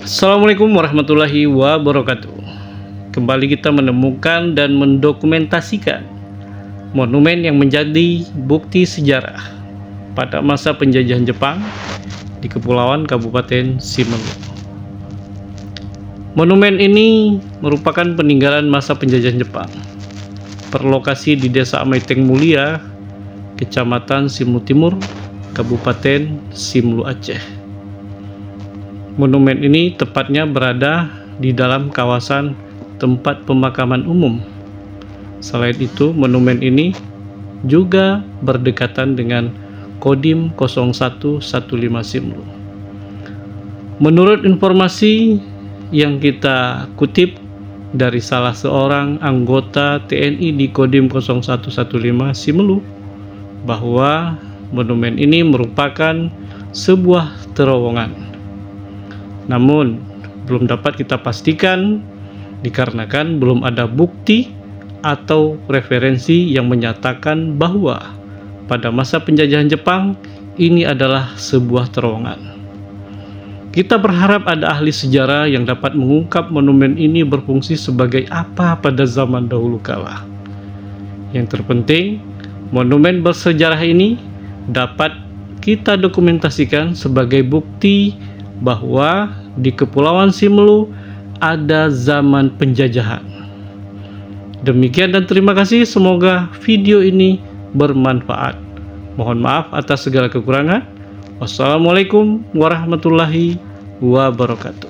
Assalamualaikum warahmatullahi wabarakatuh. Kembali kita menemukan dan mendokumentasikan monumen yang menjadi bukti sejarah pada masa penjajahan Jepang di Kepulauan Kabupaten Simelu. Monumen ini merupakan peninggalan masa penjajahan Jepang, berlokasi di Desa Amaiteng Mulia, Kecamatan Simelu Timur, Kabupaten Simelu, Aceh. Monumen ini tepatnya berada di dalam kawasan tempat pemakaman umum. Selain itu, monumen ini juga berdekatan dengan Kodim 0115 Simelu. Menurut informasi yang kita kutip dari salah seorang anggota TNI di Kodim 0115 Simelu, bahwa monumen ini merupakan sebuah terowongan. Namun, belum dapat kita pastikan dikarenakan belum ada bukti atau referensi yang menyatakan bahwa pada masa penjajahan Jepang ini adalah sebuah terowongan. Kita berharap ada ahli sejarah yang dapat mengungkap monumen ini berfungsi sebagai apa pada zaman dahulu kala. Yang terpenting, monumen bersejarah ini dapat kita dokumentasikan sebagai bukti bahwa di Kepulauan Simelu ada zaman penjajahan. Demikian dan terima kasih, semoga video ini bermanfaat. Mohon maaf atas segala kekurangan. Wassalamualaikum warahmatullahi wabarakatuh.